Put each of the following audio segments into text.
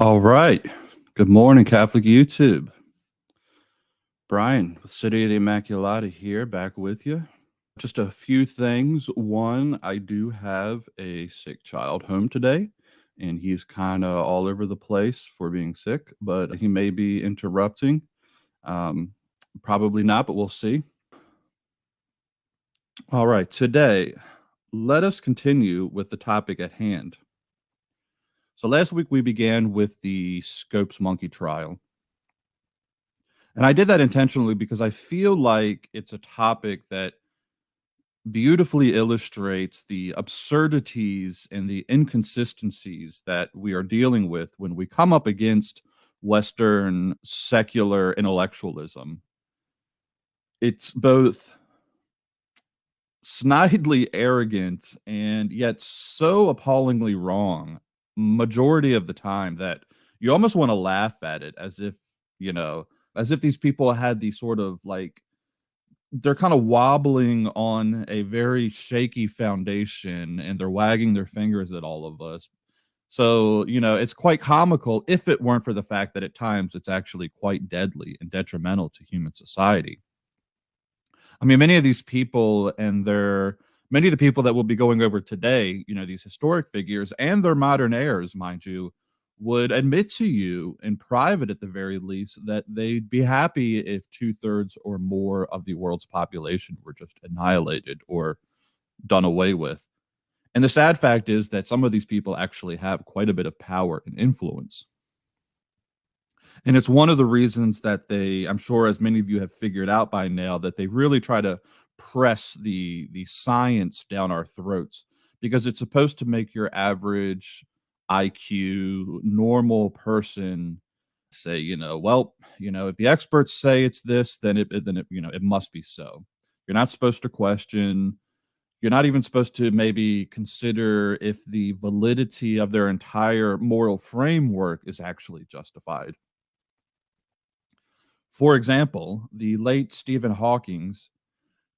All right. Good morning, Catholic YouTube. Brian, with City of the Immaculata here, back with you. Just a few things. One, I do have a sick child home today, and he's kind of all over the place for being sick, but he may be interrupting. Probably not, but we'll see. All right. Today, let us continue with the topic at hand. So last week we began with the Scopes monkey trial. And I did that intentionally because I feel like it's a topic that beautifully illustrates the absurdities and the inconsistencies that we are dealing with when we come up against Western secular intellectualism. It's both snidely arrogant and yet so appallingly wrong majority of the time that you almost want to laugh at it as if, as if these people had these sort of like they're kind of wobbling on a very shaky foundation and they're wagging their fingers at all of us. So, it's quite comical if it weren't for the fact that at times it's actually quite deadly and detrimental to human society. I mean, many of these people many of the people that we'll be going over today, these historic figures and their modern heirs, mind you, would admit to you in private at the very least that they'd be happy if 2/3 or more of the world's population were just annihilated or done away with. And the sad fact is that some of these people actually have quite a bit of power and influence. And it's one of the reasons that I'm sure as many of you have figured out by now, that they really try to press the science down our throats because it's supposed to make your average IQ normal person say, if the experts say it's this, then it must be so. You're not supposed to question. You're not even supposed to maybe consider if the validity of their entire moral framework is actually justified. For example, the late Stephen Hawking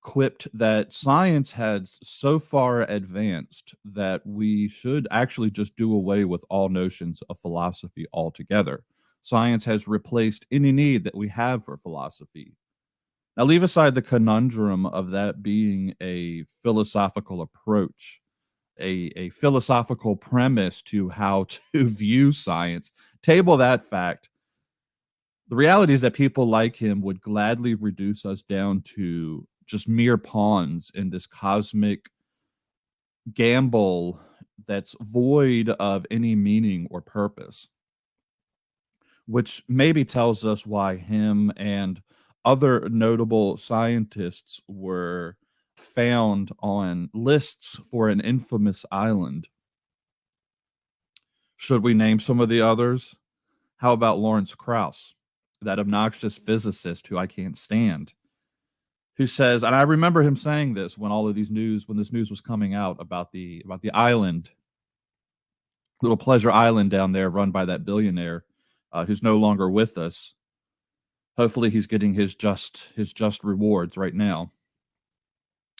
quipped that science had so far advanced that we should actually just do away with all notions of philosophy altogether. Science has replaced any need that we have for philosophy. Now, leave aside the conundrum of that being a philosophical approach, a philosophical premise to how to view science. Table that fact. The reality is that people like him would gladly reduce us down to just mere pawns in this cosmic gamble that's void of any meaning or purpose, which maybe tells us why him and other notable scientists were found on lists for an infamous island. Should we name some of the others? How about Lawrence Krauss, that obnoxious physicist who I can't stand, who says, and I remember him saying this when this news was coming out about the island, little pleasure island down there run by that billionaire who's no longer with us. Hopefully he's getting his just rewards right now.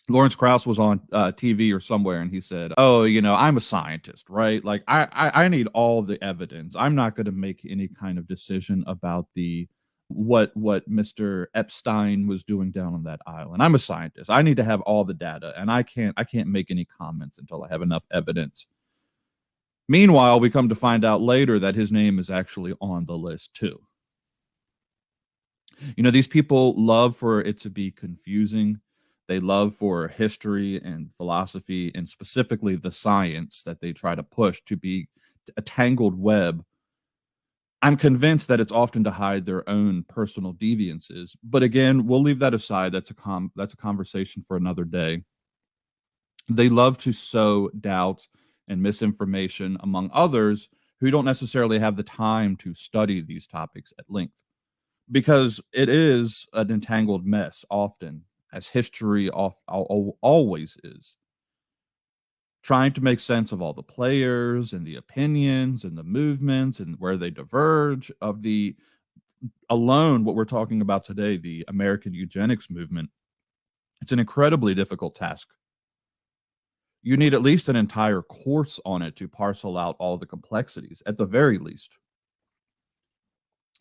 Lawrence Krauss was on TV or somewhere, and he said, "Oh, I'm a scientist, right? Like I need all the evidence. I'm not going to make any kind of decision about what Mr. Epstein was doing down on that island. I'm a scientist. I need to have all the data, and I can't make any comments until I have enough evidence." Meanwhile, we come to find out later that his name is actually on the list too. These people love for it to be confusing. They love for history and philosophy, and specifically the science that they try to push to be a tangled web. I'm convinced that it's often to hide their own personal deviances. But again, we'll leave that aside. That's a conversation for another day. They love to sow doubt and misinformation among others who don't necessarily have the time to study these topics at length, because it is an entangled mess often, as history always is. Trying to make sense of all the players and the opinions and the movements and where they diverge of the alone what we're talking about today, the American eugenics movement. It's an incredibly difficult task. You need at least an entire course on it to parcel out all the complexities, at the very least.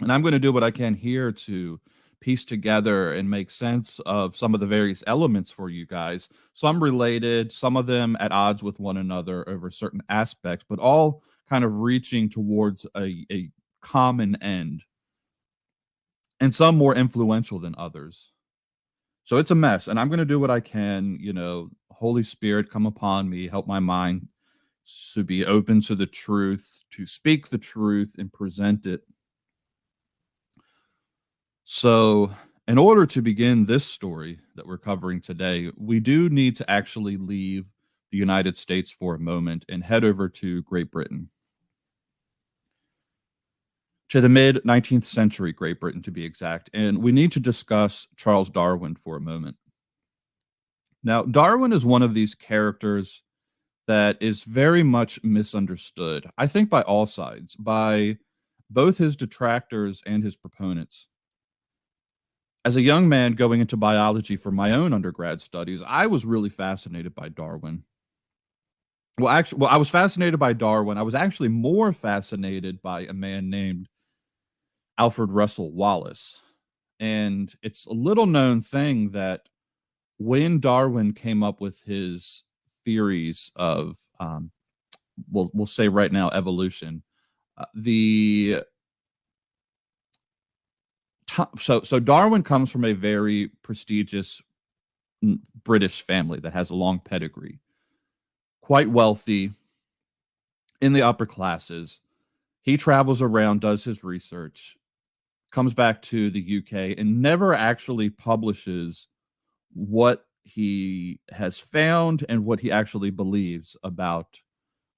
And I'm going to do what I can here to piece together and make sense of some of the various elements for you guys. Some related, some of them at odds with one another over certain aspects, but all kind of reaching towards a common end, and some more influential than others. So it's a mess, and I'm going to do what I can. Holy Spirit, come upon me, help my mind to be open to the truth, to speak the truth and present it. So, in order to begin this story that we're covering today, we do need to actually leave the United States for a moment and head over to Great Britain, to the mid 19th century Great Britain to be exact. And we need to discuss Charles Darwin for a moment. Now, Darwin is one of these characters that is very much misunderstood, I think, by all sides, by both his detractors and his proponents. As a young man going into biology for my own undergrad studies, I was really fascinated by Darwin. I was fascinated by Darwin. I was actually more fascinated by a man named Alfred Russel Wallace. And it's a little known thing that when Darwin came up with his theories of, we'll say right now, evolution, the so Darwin comes from a very prestigious British family that has a long pedigree, quite wealthy, in the upper classes. He travels around, does his research, comes back to the UK, and never actually publishes what he has found and what he actually believes about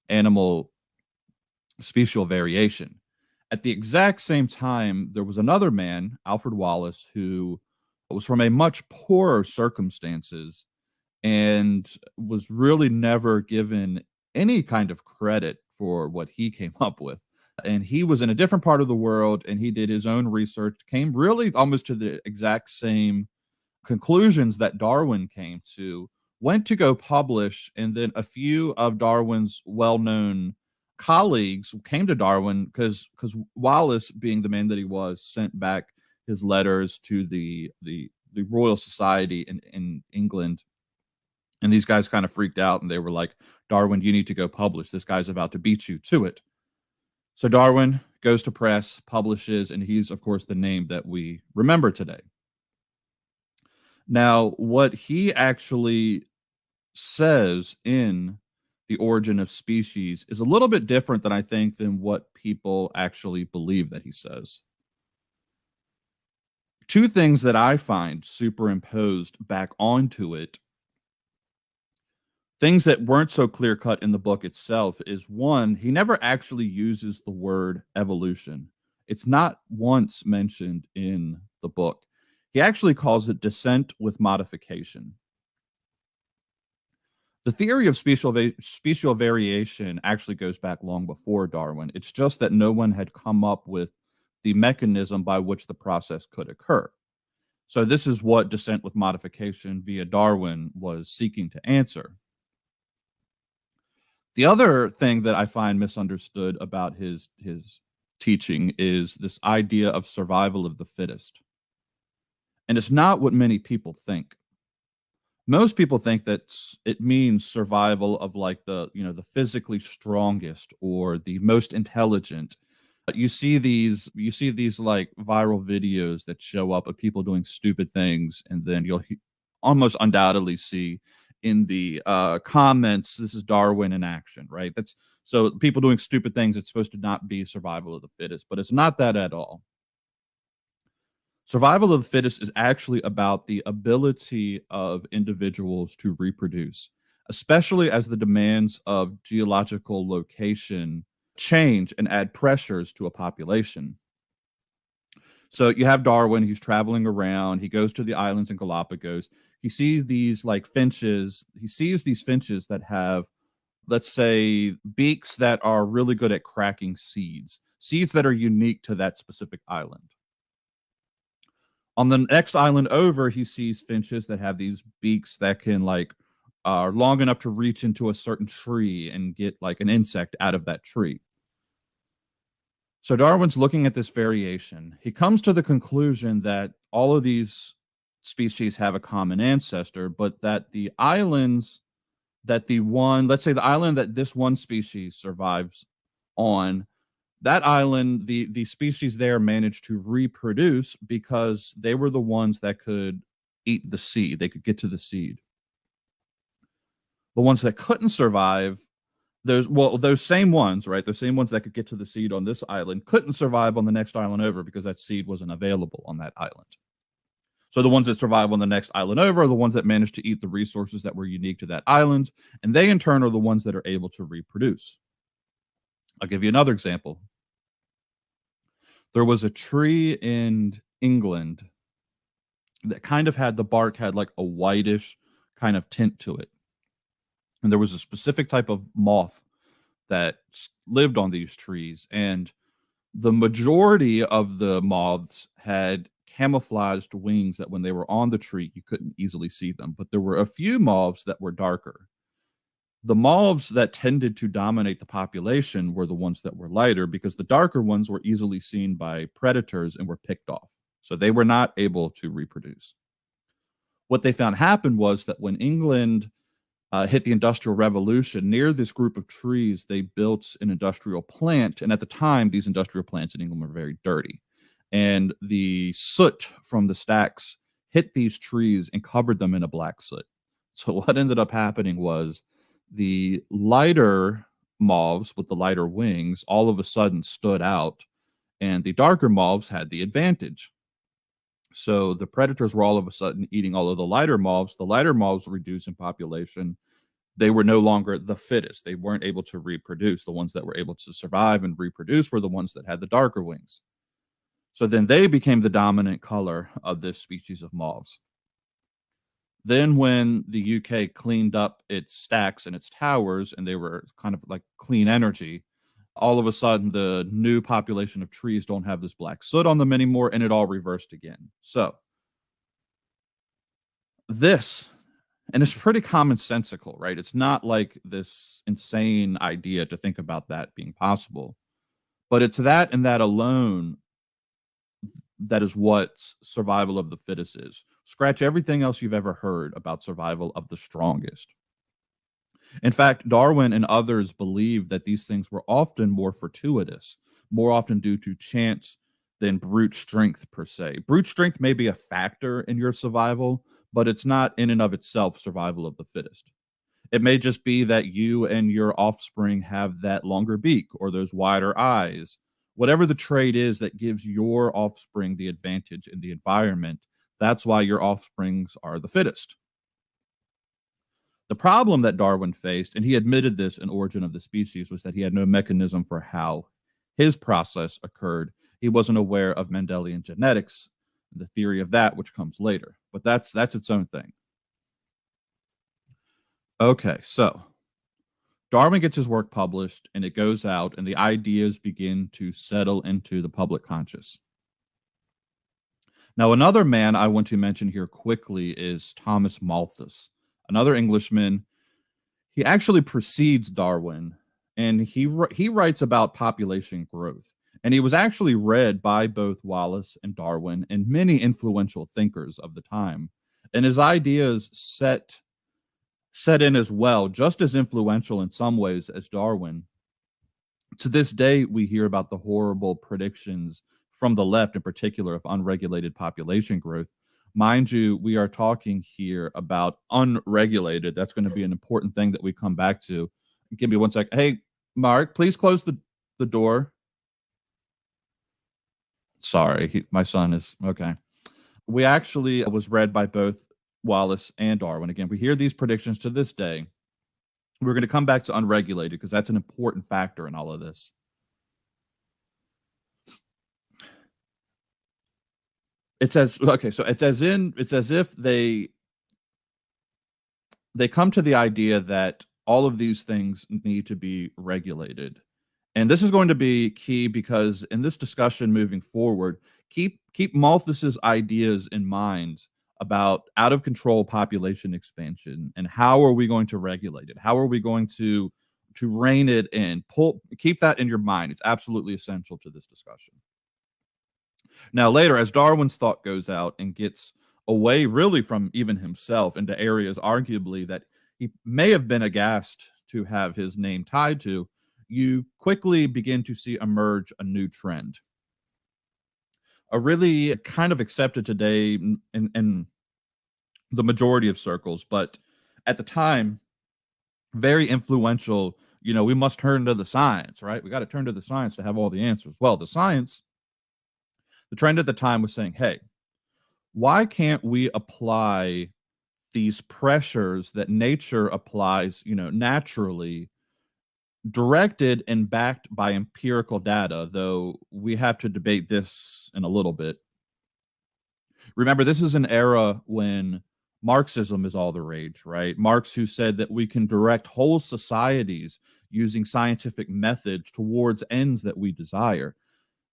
animal special variation. At the exact same time, there was another man, Alfred Wallace, who was from a much poorer circumstances and was really never given any kind of credit for what he came up with. And he was in a different part of the world, and he did his own research, came really almost to the exact same conclusions that Darwin came to, went to go publish, and then a few of Darwin's well-known colleagues came to Darwin because Wallace, being the man that he was, sent back his letters to the Royal Society in England. And these guys kind of freaked out, and they were like, Darwin, you need to go publish. This guy's about to beat you to it. So Darwin goes to press, publishes, and he's, of course, the name that we remember today. Now, what he actually says in The Origin of Species is a little bit different than I think than what people actually believe that he says. Two things that I find superimposed back onto it, things that weren't so clear cut in the book itself, is one, he never actually uses the word evolution. It's not once mentioned in the book. He actually calls it descent with modification. The theory of special variation actually goes back long before Darwin. It's just that no one had come up with the mechanism by which the process could occur. So this is what descent with modification via Darwin was seeking to answer. The other thing that I find misunderstood about his teaching is this idea of survival of the fittest. And it's not what many people think. Most people think that it means survival of, like, the physically strongest or the most intelligent. You see these like viral videos that show up of people doing stupid things, and then almost undoubtedly see in the comments, "This is Darwin in action," right? That's so people doing stupid things. It's supposed to not be survival of the fittest, but it's not that at all. Survival of the fittest is actually about the ability of individuals to reproduce, especially as the demands of geological location change and add pressures to a population. So you have Darwin, he's traveling around, he goes to the islands in Galapagos. He sees these like finches, he sees these finches that have, let's say, beaks that are really good at cracking seeds that are unique to that specific island. On the next island over, he sees finches that have these beaks that can like are long enough to reach into a certain tree and get like an insect out of that tree. So Darwin's looking at this variation. He comes to the conclusion that all of these species have a common ancestor, but that the islands that the one, let's say the island that this one species survives on, that island, the species there managed to reproduce because they were the ones that could eat the seed. They could get to the seed. The ones that couldn't survive, those same ones, right? Those same ones that could get to the seed on this island couldn't survive on the next island over because that seed wasn't available on that island. So the ones that survive on the next island over are the ones that managed to eat the resources that were unique to that island, and they in turn are the ones that are able to reproduce. I'll give you another example. There was a tree in England that kind of had the bark had like a whitish kind of tint to it. And there was a specific type of moth that lived on these trees, and the majority of the moths had camouflaged wings that when they were on the tree you couldn't easily see them, but there were a few moths that were darker. The moths that tended to dominate the population were the ones that were lighter because the darker ones were easily seen by predators and were picked off, so they were not able to reproduce. What they found happened was that when England hit the Industrial Revolution, near this group of trees, they built an industrial plant. And at the time, these industrial plants in England were very dirty. And the soot from the stacks hit these trees and covered them in a black soot. So what ended up happening was the lighter moths with the lighter wings all of a sudden stood out, and the darker moths had the advantage. So the predators were all of a sudden eating all of the lighter moths. The lighter moths reduced in population. They were no longer the fittest. They weren't able to reproduce. The ones that were able to survive and reproduce were the ones that had the darker wings. So then they became the dominant color of this species of moths. Then when the UK cleaned up its stacks and its towers, and they were kind of like clean energy, all of a sudden the new population of trees don't have this black soot on them anymore, and it all reversed again. So this, and it's pretty commonsensical, right? It's not like this insane idea to think about that being possible, but it's that and that alone that is what survival of the fittest is. Scratch everything else you've ever heard about survival of the strongest. In fact, Darwin and others believed that these things were often more fortuitous, more often due to chance than brute strength per se. Brute strength may be a factor in your survival, but it's not in and of itself survival of the fittest. It may just be that you and your offspring have that longer beak or those wider eyes. Whatever the trait is that gives your offspring the advantage in the environment, that's why your offsprings are the fittest. The problem that Darwin faced, and he admitted this in Origin of the Species, was that he had no mechanism for how his process occurred. He wasn't aware of Mendelian genetics, the theory of that, which comes later. But that's its own thing. Okay, so Darwin gets his work published, and it goes out, and the ideas begin to settle into the public conscious. Now, another man I want to mention here quickly is Thomas Malthus, another Englishman. He actually precedes Darwin, and he writes about population growth. And he was actually read by both Wallace and Darwin and many influential thinkers of the time. And his ideas set in as well, just as influential in some ways as Darwin. To this day, we hear about the horrible predictions from the left, in particular, of unregulated population growth. Mind you, we are talking here about unregulated. That's going to be an important thing that we come back to. Give me one sec. Hey, Mark, please close the door. Sorry, my son is okay. We actually was read by both Wallace and Darwin. Again, we hear these predictions to this day. We're going to come back to unregulated because that's an important factor in all of this. It's as okay, so it's as if they come to the idea that all of these things need to be regulated. And this is going to be key because in this discussion moving forward, keep Malthus's ideas in mind about out of control population expansion and how are we going to regulate it? How are we going to rein it in? Keep that in your mind. It's absolutely essential to this discussion. Now, later, as Darwin's thought goes out and gets away really from even himself into areas arguably that he may have been aghast to have his name tied to, you quickly begin to see emerge a new trend. A really kind of accepted today in the majority of circles, but at the time, very influential. We must turn to the science, right? We got to turn to the science to have all the answers. Well, the trend at the time was saying, hey, why can't we apply these pressures that nature applies, naturally, directed and backed by empirical data, though we have to debate this in a little bit. Remember, this is an era when Marxism is all the rage, right? Marx, who said that we can direct whole societies using scientific methods towards ends that we desire.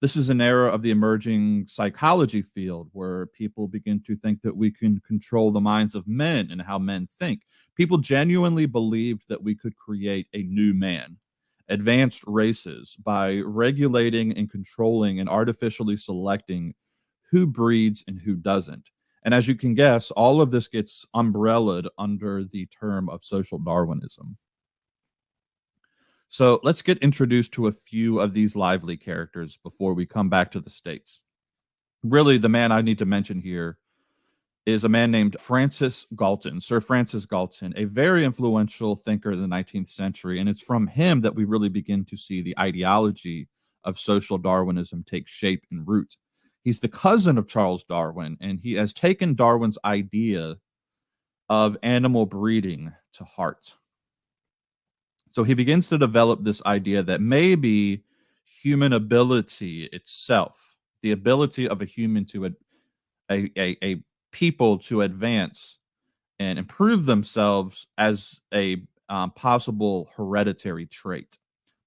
This is an era of the emerging psychology field where people begin to think that we can control the minds of men and how men think. People genuinely believed that we could create a new man, advanced races, by regulating and controlling and artificially selecting who breeds and who doesn't. And as you can guess, all of this gets umbrellaed under the term of social Darwinism. So let's get introduced to a few of these lively characters before we come back to the States. Really, the man I need to mention here is a man named Francis Galton, Sir Francis Galton, a very influential thinker in the 19th century. And it's from him that we really begin to see the ideology of social Darwinism take shape and root. He's the cousin of Charles Darwin, and he has taken Darwin's idea of animal breeding to heart. So he begins to develop this idea that maybe human ability itself, the ability of a human to a people to advance and improve themselves as a possible hereditary trait,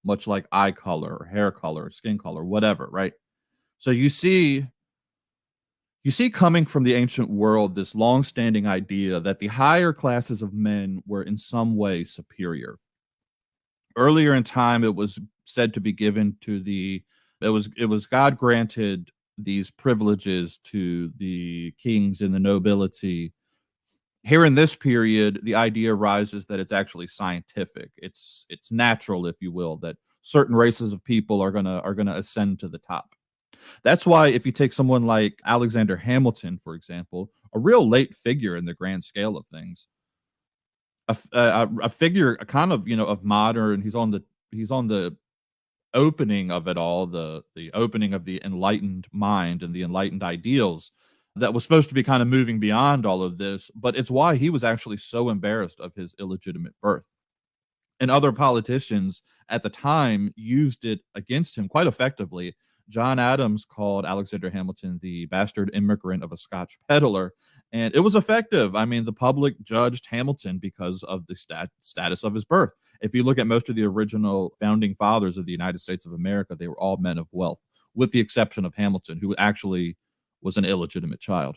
much like eye color or hair color or skin color, whatever, right? So you see coming from the ancient world this long-standing idea that the higher classes of men were in some way superior. Earlier in time, it was said to be given to it was God granted these privileges to the kings and the nobility. Here in this period, the idea rises that it's actually scientific. It's natural, if you will, that certain races of people are gonna ascend to the top. That's why if you take someone like Alexander Hamilton, for example, a real late figure in the grand scale of things, a figure, a kind of of modern. He's on the opening of it all, the opening of the enlightened mind and the enlightened ideals that was supposed to be kind of moving beyond all of this. But it's why he was actually so embarrassed of his illegitimate birth. And other politicians at the time used it against him quite effectively. John Adams called Alexander Hamilton the bastard immigrant of a Scotch peddler, and it was effective. I mean, the public judged Hamilton because of the status of his birth. If you look at most of the original founding fathers of the United States of America, they were all men of wealth, with the exception of Hamilton, who actually was an illegitimate child.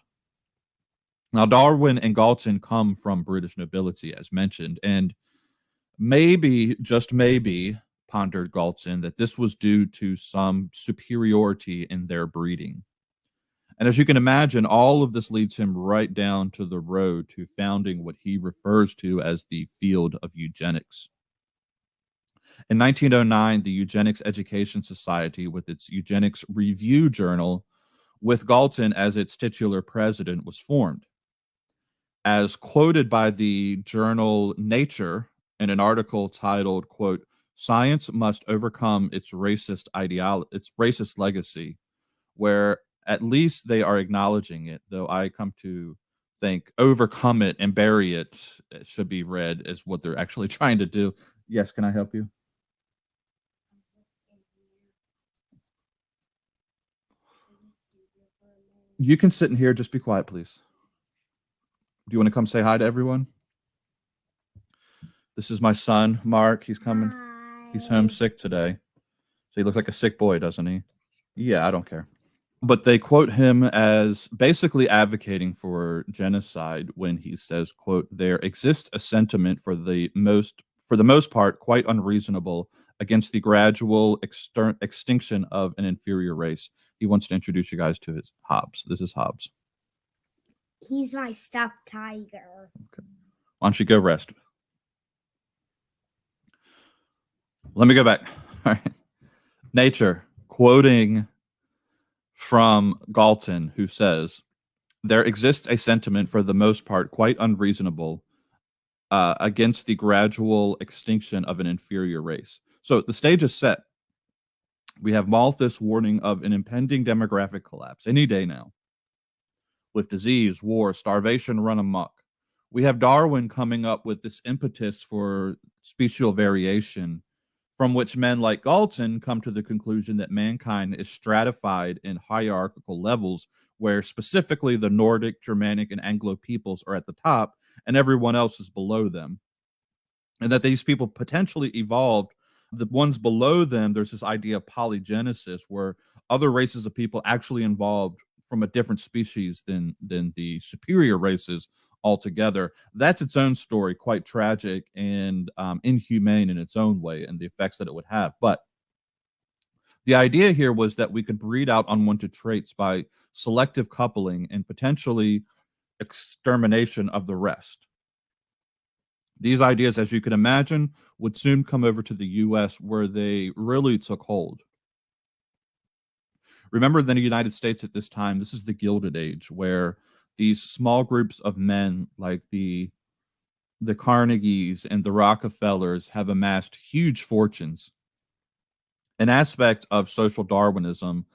Now, Darwin and Galton come from British nobility, as mentioned, and maybe, just maybe, pondered Galton, that this was due to some superiority in their breeding. And as you can imagine, all of this leads him right down to the road to founding what he refers to as the field of eugenics. In 1909, the Eugenics Education Society, with its Eugenics Review Journal, with Galton as its titular president, was formed. As quoted by the journal Nature in an article titled, quote, "Science must overcome its racist legacy," where at least they are acknowledging it, though I come to think overcome it and bury it should be read as what they're actually trying to do. Yes, can I help you? You can sit in here, just be quiet, please. Do you want to come say hi to everyone? This is my son, Mark. He's coming. He's homesick today. So he looks like a sick boy, doesn't he? Yeah, I don't care. But they quote him as basically advocating for genocide when he says, quote, "There exists a sentiment for the most part quite unreasonable against the gradual extinction of an inferior race." He wants to introduce you guys to his Hobbes. This is Hobbes. He's my stuffed tiger. Okay. Why don't you go rest? Let me go back. All right. Nature, quoting from Galton, who says, "There exists a sentiment for the most part quite unreasonable against the gradual extinction of an inferior race." So the stage is set. We have Malthus warning of an impending demographic collapse any day now, with disease, war, starvation run amok. We have Darwin coming up with this impetus for special variation, from which men like Galton come to the conclusion that mankind is stratified in hierarchical levels, where specifically the Nordic, Germanic, and Anglo peoples are at the top, and everyone else is below them. And that these people potentially evolved. The ones below them, there's this idea of polygenesis, where other races of people actually evolved from a different species than the superior races altogether. That's its own story, quite tragic and inhumane in its own way, and the effects that it would have. But the idea here was that we could breed out unwanted traits by selective coupling and potentially extermination of the rest. These ideas, as you can imagine, would soon come over to the US where they really took hold. Remember, in the United States at this time, this is the Gilded Age, where these small groups of men like the Carnegies and the Rockefellers have amassed huge fortunes. An aspect of social Darwinism,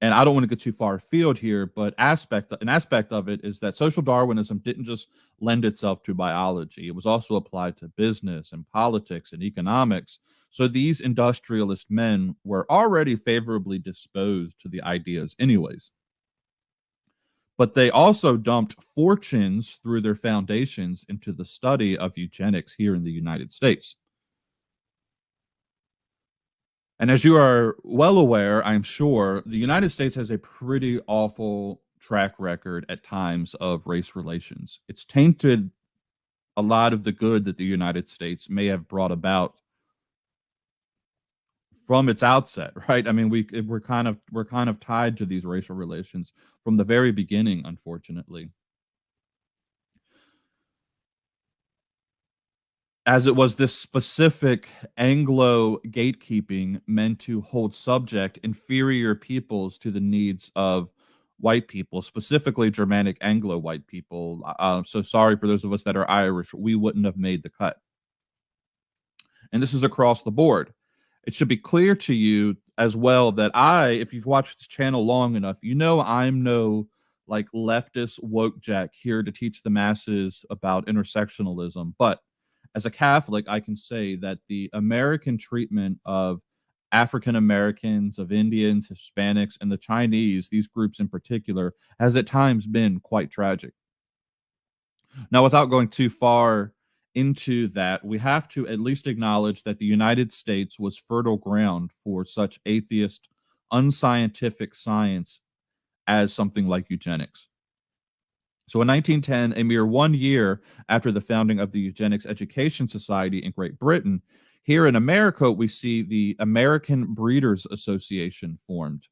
and I don't want to get too far afield here, but an aspect of it is that social Darwinism didn't just lend itself to biology. It was also applied to business and politics and economics. So these industrialist men were already favorably disposed to the ideas anyways. But they also dumped fortunes through their foundations into the study of eugenics here in the United States. And as you are well aware, I'm sure, the United States has a pretty awful track record at times of race relations. It's tainted a lot of the good that the United States may have brought about from its outset, right? I mean, we're kind of tied to these racial relations from the very beginning, unfortunately. As it was this specific Anglo gatekeeping meant to hold subject inferior peoples to the needs of white people, specifically Germanic Anglo white people. So sorry for those of us that are Irish, we wouldn't have made the cut. And this is across the board. It should be clear to you as well that if you've watched this channel long enough, you know I'm no like leftist woke jack here to teach the masses about intersectionalism. But as a Catholic, I can say that the American treatment of African Americans, of Indians, Hispanics, and the Chinese, these groups in particular, has at times been quite tragic. Now, without going too far into that, we have to at least acknowledge that the United States was fertile ground for such atheist, unscientific science as something like eugenics. So in 1910, a mere 1 year after the founding of the Eugenics Education Society in Great Britain, here in America, we see the American Breeders Association formed,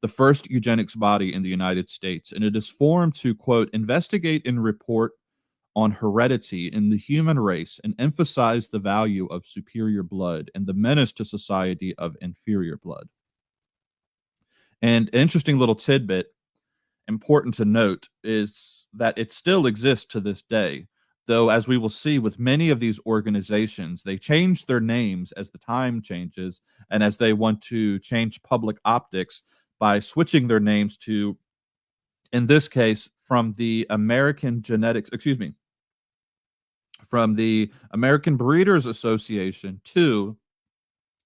the first eugenics body in the United States. And it is formed to, quote, investigate and report on heredity in the human race and emphasized the value of superior blood and the menace to society of inferior blood. And an interesting little tidbit, important to note, is that it still exists to this day. Though, as we will see with many of these organizations, they change their names as the time changes and as they want to change public optics by switching their names to, in this case, from the American Genetics, excuse me, from the American Breeders Association to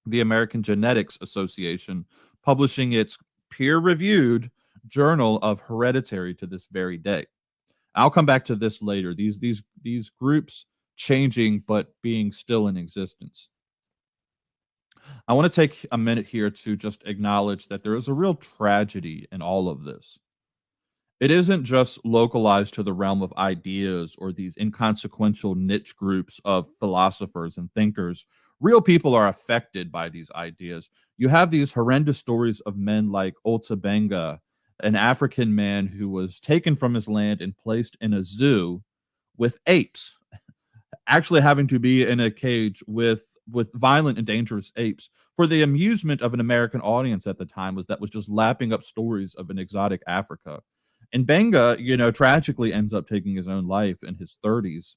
the American Genetics Association, publishing its peer reviewed Journal of Hereditary to this very day. I'll come back to this later. These groups changing but being still in existence. I want to take a minute here to just acknowledge that there is a real tragedy in all of this. It isn't just localized to the realm of ideas or these inconsequential niche groups of philosophers and thinkers. Real people are affected by these ideas. You have these horrendous stories of men like Otabenga, an African man who was taken from his land and placed in a zoo with apes, actually having to be in a cage with violent and dangerous apes for the amusement of an American audience at the time was just lapping up stories of an exotic Africa. And Benga, tragically ends up taking his own life in his 30s.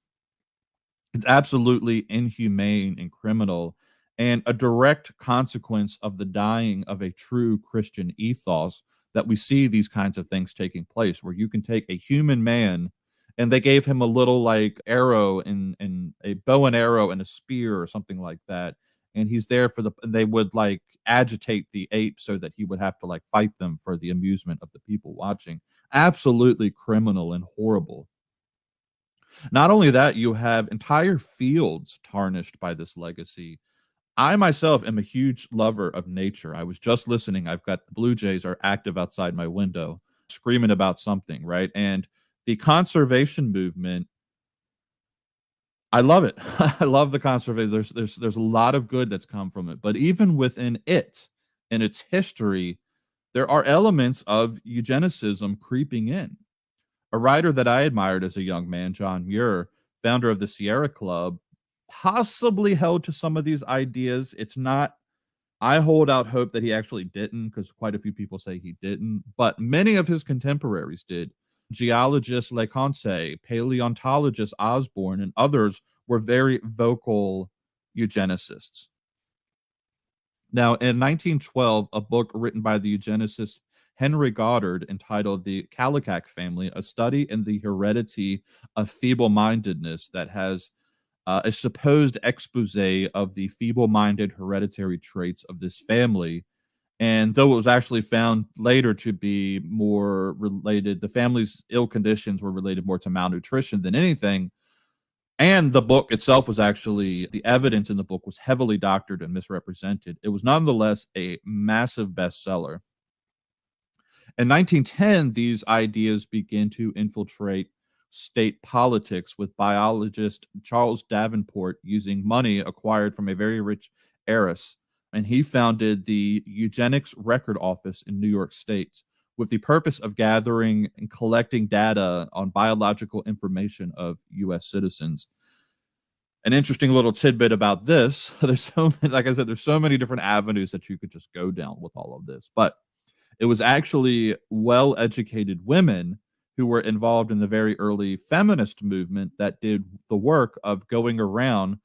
It's absolutely inhumane and criminal, and a direct consequence of the dying of a true Christian ethos that we see these kinds of things taking place, where you can take a human man and they gave him a little like arrow and a bow and arrow and a spear or something like that. And he's there and they would like agitate the ape so that he would have to like fight them for the amusement of the people watching. Absolutely criminal and horrible. Not only that, you have entire fields tarnished by this legacy. I myself am a huge lover of nature. I was just listening. I've got the Blue Jays are active outside my window, screaming about something, right? And the conservation movement, I love it. I love the conservation. There's a lot of good that's come from it. But even within it, in its history, there are elements of eugenicism creeping in. A writer that I admired as a young man, John Muir, founder of the Sierra Club, possibly held to some of these ideas. It's not, I hold out hope that he actually didn't, because quite a few people say he didn't, but many of his contemporaries did. Geologist Leconte, paleontologist Osborne, and others were very vocal eugenicists. Now, in 1912, a book written by the eugenicist Henry Goddard entitled The Kallikak Family, a study in the heredity of feeble-mindedness, that has a supposed expose of the feeble-minded hereditary traits of this family. And though it was actually found later to be more related, the family's ill conditions were related more to malnutrition than anything. And the book itself was actually, the evidence in the book was heavily doctored and misrepresented. It was nonetheless a massive bestseller. In 1910, these ideas began to infiltrate state politics, with biologist Charles Davenport using money acquired from a very rich heiress. And he founded the Eugenics Record Office in New York State with the purpose of gathering and collecting data on biological information of U.S. citizens. An interesting little tidbit about this, there's so many, like I said, there's so many different avenues that you could just go down with all of this. But it was actually well educated women who were involved in the very early feminist movement that did the work of going around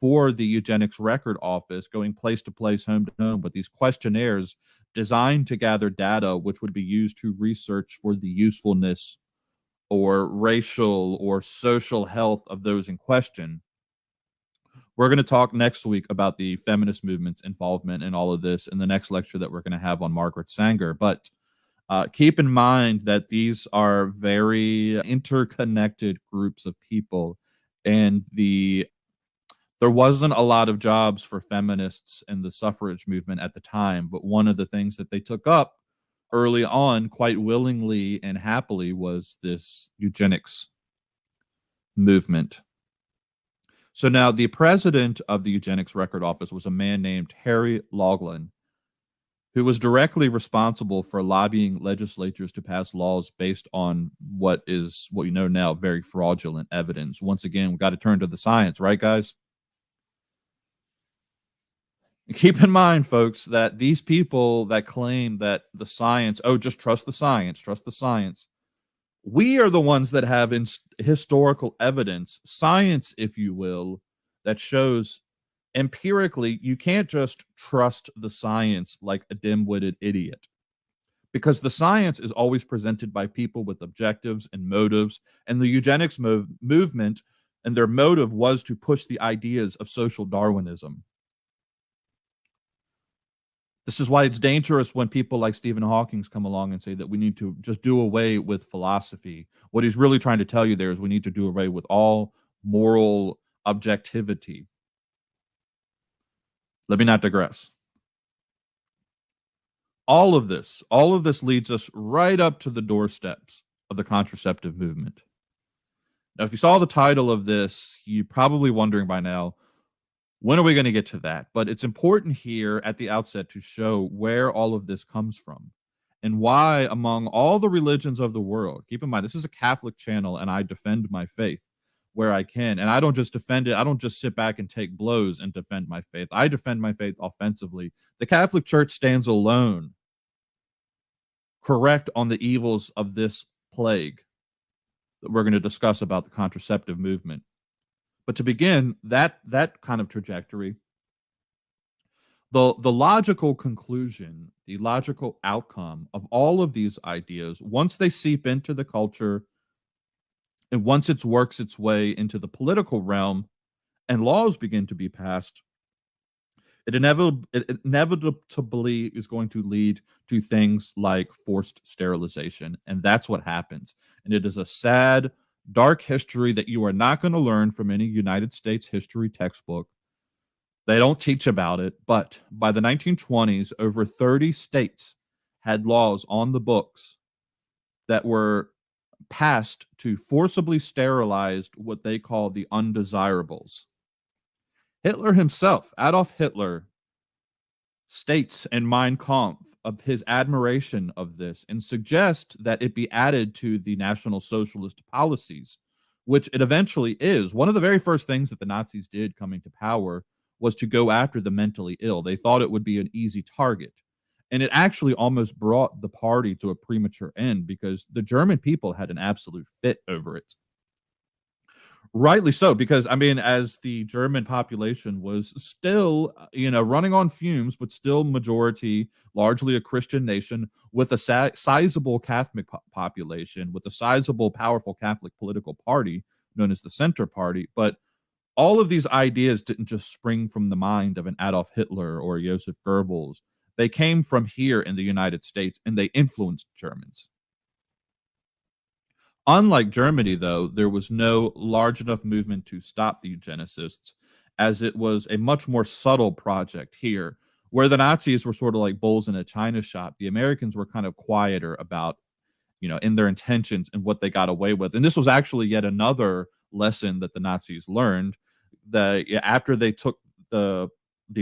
for the Eugenics Record Office, going place to place, home to home, with these questionnaires designed to gather data which would be used to research for the usefulness or racial or social health of those in question. We're going to talk next week about the feminist movement's involvement in all of this in the next lecture that we're going to have on Margaret Sanger. But keep in mind that these are very interconnected groups of people, and there wasn't a lot of jobs for feminists in the suffrage movement at the time. But one of the things that they took up early on, quite willingly and happily, was this eugenics movement. So now the president of the Eugenics Record Office was a man named Harry Laughlin, who was directly responsible for lobbying legislatures to pass laws based on what you know now very fraudulent evidence. Once again, we got to turn to the science, right, guys? Keep in mind, folks, that these people that claim that the science, oh, just trust the science. We are the ones that have historical evidence, science, if you will, that shows empirically you can't just trust the science like a dim-witted idiot, because the science is always presented by people with objectives and motives, and the eugenics movement and their motive was to push the ideas of social Darwinism. This is why it's dangerous when people like Stephen Hawking come along and say that we need to just do away with philosophy. What he's really trying to tell you there is we need to do away with all moral objectivity. Let me not digress. All of this leads us right up to the doorsteps of the contraceptive movement. Now, if you saw the title of this, you're probably wondering by now, when are we going to get to that? But it's important here at the outset to show where all of this comes from and why, among all the religions of the world, keep in mind, this is a Catholic channel and I defend my faith where I can. And I don't just defend it, I don't just sit back and take blows and defend my faith. I defend my faith offensively. The Catholic Church stands alone, correct on the evils of this plague that we're going to discuss about the contraceptive movement. But to begin that kind of trajectory, the logical conclusion, the logical outcome of all of these ideas, once they seep into the culture and once it works its way into the political realm and laws begin to be passed, it inevitably is going to lead to things like forced sterilization. And that's what happens. And it is a sad, dark history that you are not going to learn from any United States history textbook. They don't teach about it, but by the 1920s, over 30 states had laws on the books that were passed to forcibly sterilize what they call the undesirables. Hitler himself, Adolf Hitler, states in Mein Kampf of his admiration of this and suggests that it be added to the National Socialist policies, which it eventually is. One of the very first things that the Nazis did coming to power was to go after the mentally ill. They thought it would be an easy target. And it actually almost brought the party to a premature end because the German people had an absolute fit over it. Rightly so, because I mean, as the German population was still, running on fumes, but still majority, largely a Christian nation with a sizable Catholic population, with a sizable, powerful Catholic political party known as the Center Party. But all of these ideas didn't just spring from the mind of an Adolf Hitler or Joseph Goebbels. They came from here in the United States and they influenced Germans. Unlike Germany, though, there was no large enough movement to stop the eugenicists, as it was a much more subtle project here. Where the Nazis were sort of like bulls in a china shop, the Americans were kind of quieter about, in their intentions and what they got away with. And this was actually yet another lesson that the Nazis learned. That after they took the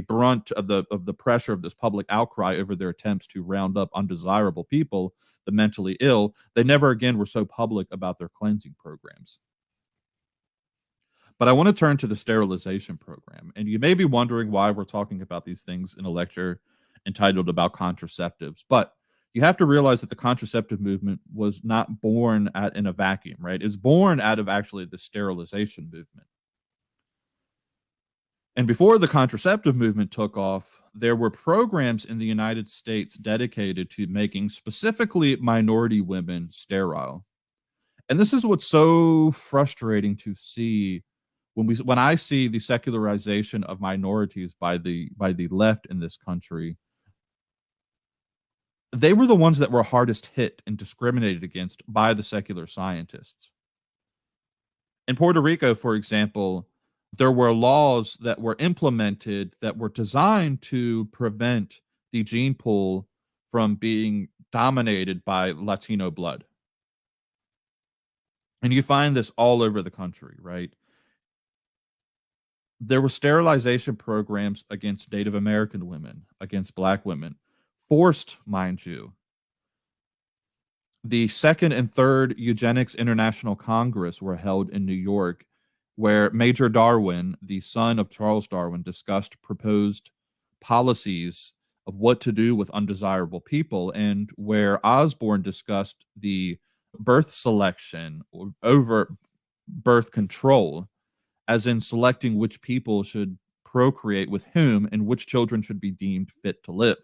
brunt of the pressure of this public outcry over their attempts to round up undesirable people, the mentally ill, they never again were so public about their cleansing programs. But I want to turn to the sterilization program. And you may be wondering why we're talking about these things in a lecture entitled About Contraceptives. But you have to realize that the contraceptive movement was not born in a vacuum, right? It's born out of actually the sterilization movement. And before the contraceptive movement took off, there were programs in the United States dedicated to making specifically minority women sterile. And this is what's so frustrating to see when I see the secularization of minorities by the left in this country. They were the ones that were hardest hit and discriminated against by the secular scientists. In Puerto Rico, for example, there were laws that were implemented that were designed to prevent the gene pool from being dominated by Latino blood. And you find this all over the country, right? There were sterilization programs against Native American women, against Black women, forced, mind you. The second and third Eugenics International Congress were held in New York, where Major Darwin, the son of Charles Darwin, discussed proposed policies of what to do with undesirable people, and where Osborne discussed the birth selection or over birth control, as in selecting which people should procreate with whom and which children should be deemed fit to live.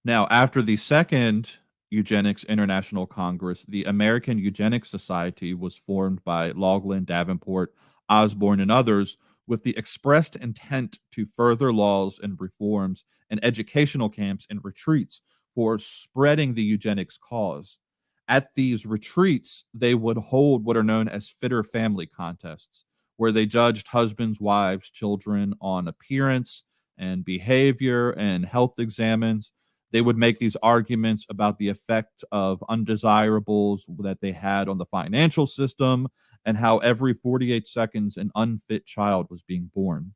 Now, after the second Eugenics International Congress, the American Eugenics Society was formed by Laughlin, Davenport, Osborne, and others with the expressed intent to further laws and reforms and educational camps and retreats for spreading the eugenics cause. At these retreats, they would hold what are known as fitter family contests, where they judged husbands, wives, children on appearance and behavior and health examines. They would make these arguments about the effect of undesirables that they had on the financial system and how every 48 seconds an unfit child was being born.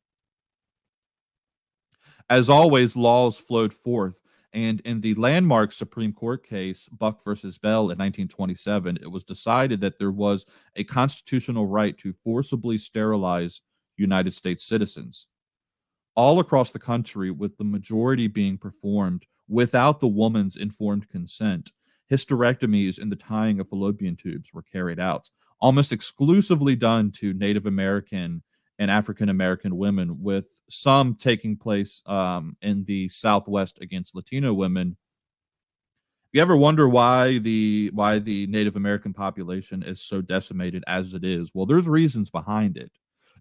As always, laws flowed forth, and in the landmark Supreme Court case, Buck versus Bell in 1927, it was decided that there was a constitutional right to forcibly sterilize United States citizens all across the country, with the majority being performed without the woman's informed consent. Hysterectomies and the tying of fallopian tubes were carried out, almost exclusively done to Native American and African American women, with some taking place in the Southwest against Latino women. You ever wonder why the Native American population is so decimated as it is? Well, there's reasons behind it.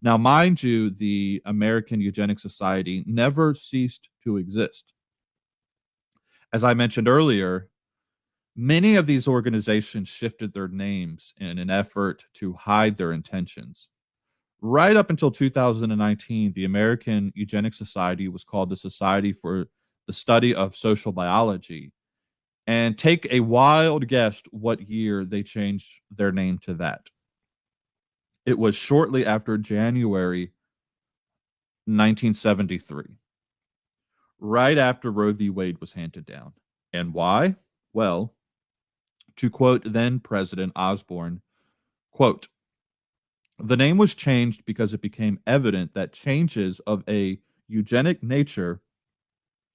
Now, mind you, the American Eugenics Society never ceased to exist. As I mentioned earlier, many of these organizations shifted their names in an effort to hide their intentions. Right up until 2019, the American Eugenics Society was called the Society for the Study of Social Biology. And take a wild guess what year they changed their name to that. It was shortly after January 1973, right after Roe v. Wade was handed down. And why? Well, to quote then President Osborne, quote, the name was changed because it became evident that changes of a eugenic nature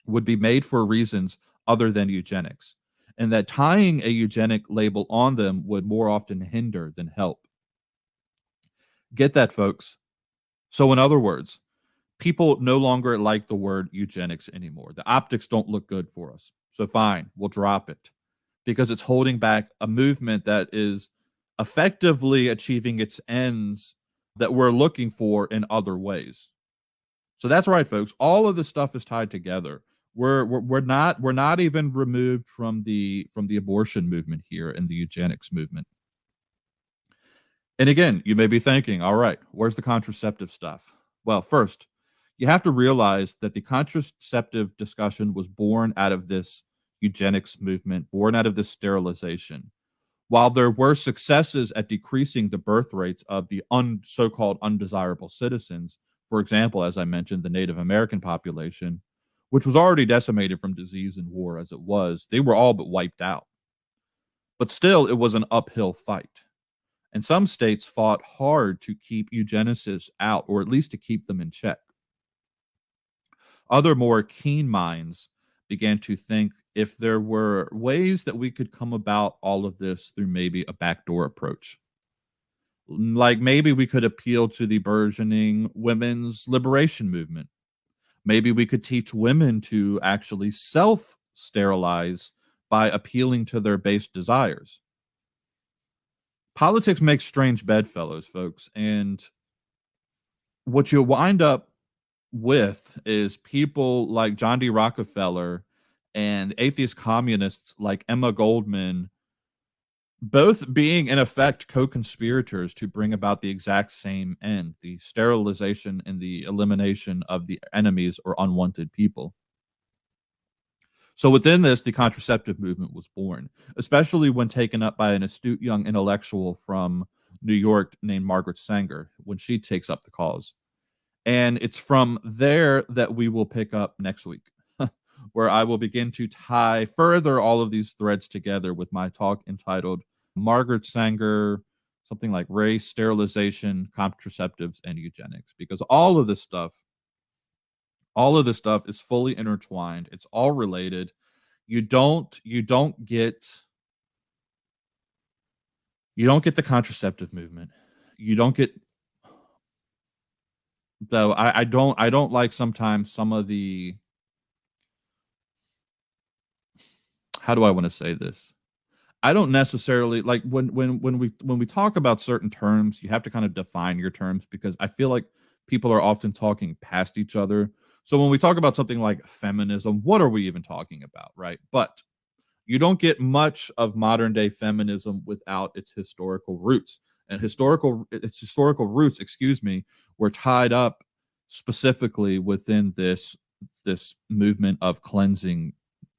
would be made for reasons other than eugenics, and that tying a eugenic label on them would more often hinder than help. Get that, folks. So, in other words, people no longer like the word eugenics anymore. The optics don't look good for us. So, fine, we'll drop it because it's holding back a movement that is effectively achieving its ends that we're looking for in other ways. So that's right, folks. All of this stuff is tied together. We're not even removed from the abortion movement here and the eugenics movement. And again, you may be thinking, all right, where's the contraceptive stuff? Well, first, you have to realize that the contraceptive discussion was born out of this eugenics movement, born out of this sterilization. While there were successes at decreasing the birth rates of the so-called undesirable citizens, for example, as I mentioned, the Native American population, which was already decimated from disease and war as it was, they were all but wiped out. But still, it was an uphill fight. And some states fought hard to keep eugenicists out, or at least to keep them in check. Other more keen minds began to think if there were ways that we could come about all of this through maybe a backdoor approach. Like maybe we could appeal to the burgeoning women's liberation movement. Maybe we could teach women to actually self sterilize by appealing to their base desires. Politics makes strange bedfellows, folks. And what you wind up with is people like John D. Rockefeller and atheist communists like Emma Goldman, both being in effect co-conspirators to bring about the exact same end, the sterilization and the elimination of the enemies or unwanted people. So within this, the contraceptive movement was born, especially when taken up by an astute young intellectual from New York named Margaret Sanger when she takes up the cause. And it's from there that we will pick up next week, where I will begin to tie further all of these threads together with my talk entitled Margaret Sanger, something like Race, Sterilization, Contraceptives, and Eugenics. Because all of this stuff is fully intertwined. It's all related. You don't get the contraceptive movement. You don't get though I don't like sometimes some of the, how do I want to say this? I don't necessarily like when we talk about certain terms, you have to kind of define your terms because I feel like people are often talking past each other. So when we talk about something like feminism, what are we even talking about, right? But you don't get much of modern day feminism without its historical roots. And its historical roots, excuse me, were tied up specifically within this movement of cleansing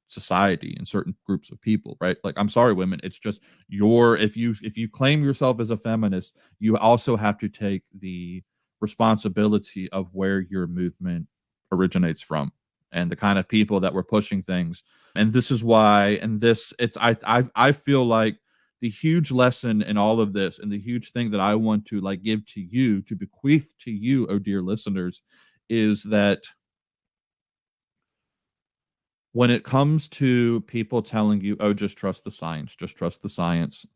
society and certain groups of people, right? Like, I'm sorry, women, it's just your if you claim yourself as a feminist, you also have to take the responsibility of where your movement originates from and the kind of people that were pushing things. And this is why, and this it's I feel like the huge lesson in all of this and the huge thing that I want to like give to you, to bequeath to you, oh dear listeners, is that when it comes to people telling you, oh, just trust the science,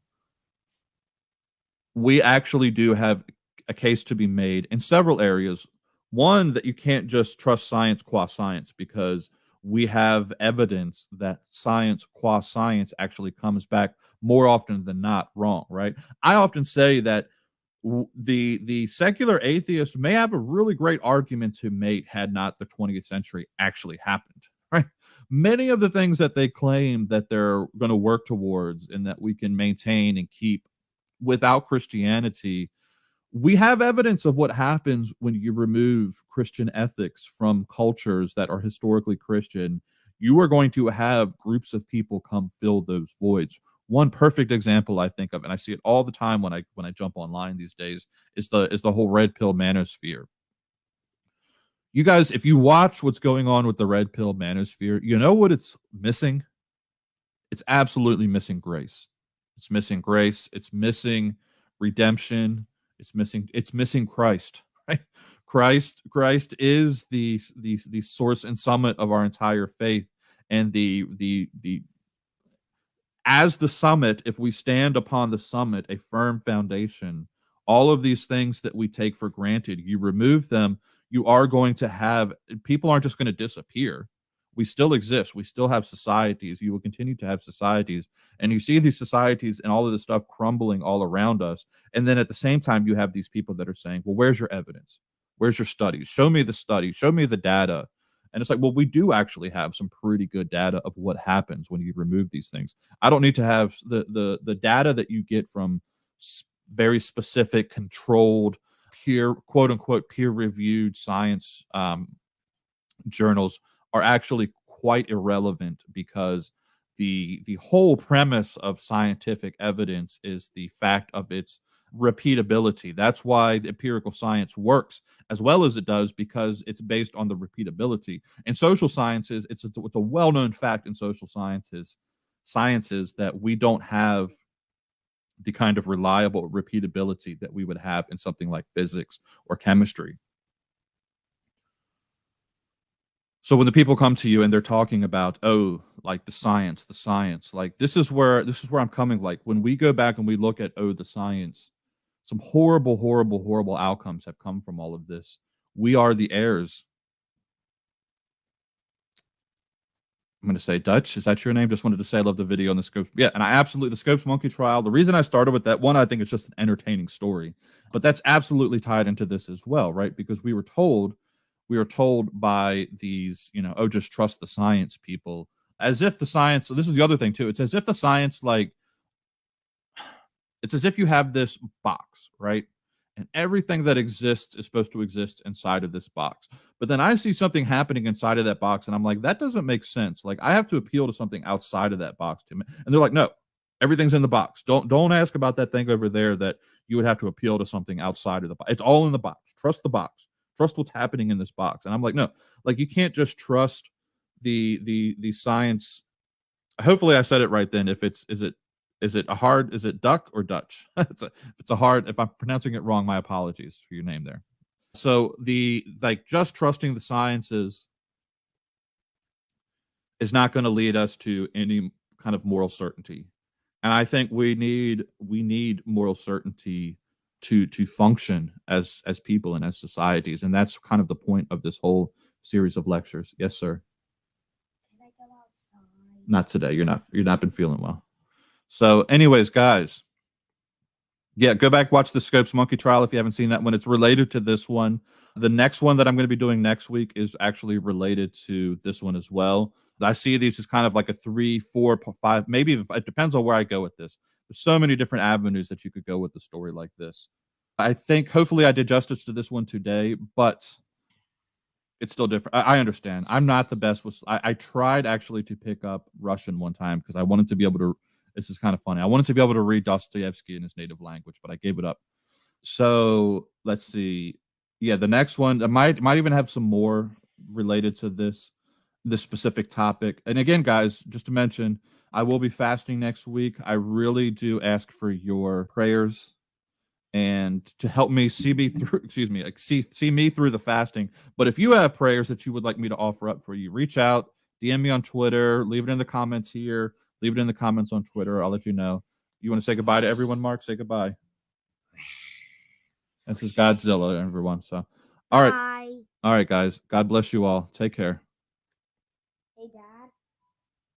we actually do have a case to be made in several areas. One, that you can't just trust science qua science, because we have evidence that science qua science actually comes back more often than not wrong, right? I often say that the secular atheist may have a really great argument to make had not the 20th century actually happened, right? Many of the things that they claim that they're going to work towards and that we can maintain and keep without Christianity, we have evidence of what happens when you remove Christian ethics from cultures that are historically Christian. You are going to have groups of people come fill those voids. One perfect example I think of, and I see it all the time when I jump online these days, is the whole red pill manosphere. You guys, if you watch what's going on with the red pill manosphere, you know what it's missing? It's absolutely missing grace. It's missing grace. It's missing redemption. It's missing Christ. Right? Christ is the source and summit of our entire faith, and the as the summit, if we stand upon the summit, a firm foundation, all of these things that we take for granted, you remove them, you are going to have people aren't just going to disappear. We still exist. We still have societies. You will continue to have societies. And you see these societies and all of this stuff crumbling all around us. And then at the same time, you have these people that are saying, well, where's your evidence? Where's your studies? Show me the studies. Show me the data. And it's like, well, we do actually have some pretty good data of what happens when you remove these things. I don't need to have the data that you get from very specific, controlled, peer quote unquote peer reviewed science journals are actually quite irrelevant, because the whole premise of scientific evidence is the fact of its repeatability. That's why the empirical science works as well as it does, because it's based on the repeatability. In social sciences, it's a well-known fact in social sciences that we don't have the kind of reliable repeatability that we would have in something like physics or chemistry. So when the people come to you and they're talking about, oh, like the science, like this is where I'm coming. Like when we go back and we look at, oh, the science, some horrible, horrible, horrible outcomes have come from all of this. We are the heirs. I'm going to say Dutch. Is that your name? Just wanted to say I love the video on the Scopes. Yeah, and I absolutely the Scopes monkey trial. The reason I started with that one, I think it's just an entertaining story, but that's absolutely tied into this as well, right? Because we were told by these, oh, just trust the science people, as if the science. So this is the other thing too. It's as if the science, like, it's as if you have this box, right? And everything that exists is supposed to exist inside of this box. But then I see something happening inside of that box, and I'm like, that doesn't make sense. Like, I have to appeal to something outside of that box to me. And they're like, no, everything's in the box. Don't ask about that thing over there that you would have to appeal to something outside of the box. It's all in the box. Trust the box. trust what's happening in this box. And I'm like, no, like you can't just trust the science. Hopefully I said it right then. If it's is it duck or Dutch? It's a hard, if I'm pronouncing it wrong, my apologies for your name there. So the like just trusting the sciences is not going to lead us to any kind of moral certainty. And I think we need moral certainty to function as people and as societies. And that's kind of the point of this whole series of lectures. Yes, sir. Can I go outside? Not today. You're not been feeling well. So, anyways, guys, yeah, go back watch the Scopes Monkey Trial if you haven't seen that one. It's related to this one. The next one that I'm going to be doing next week is actually related to this one as well. I see these as kind of like a 3, 4, 5, maybe it depends on where I go with this. There's so many different avenues that you could go with a story like this. I think hopefully I did justice to this one today, but it's still different. I understand. I'm not the best with. I tried actually to pick up Russian one time because I wanted to be able to. This is kind of funny. I wanted to be able to read Dostoevsky in his native language, but I gave it up. So let's see. Yeah, the next one I might even have some more related to this specific topic. And again, guys, just to mention, I will be fasting next week. I really do ask for your prayers and to help me see me through, excuse me, like see me through the fasting. But if you have prayers that you would like me to offer up for you, reach out, DM me on Twitter, leave it in the comments here, leave it in the comments on Twitter. I'll let you know. You want to say goodbye to everyone, Mark? Say goodbye. This is Godzilla, everyone. So, all right, Bye. all right, guys. God bless you all. Take care.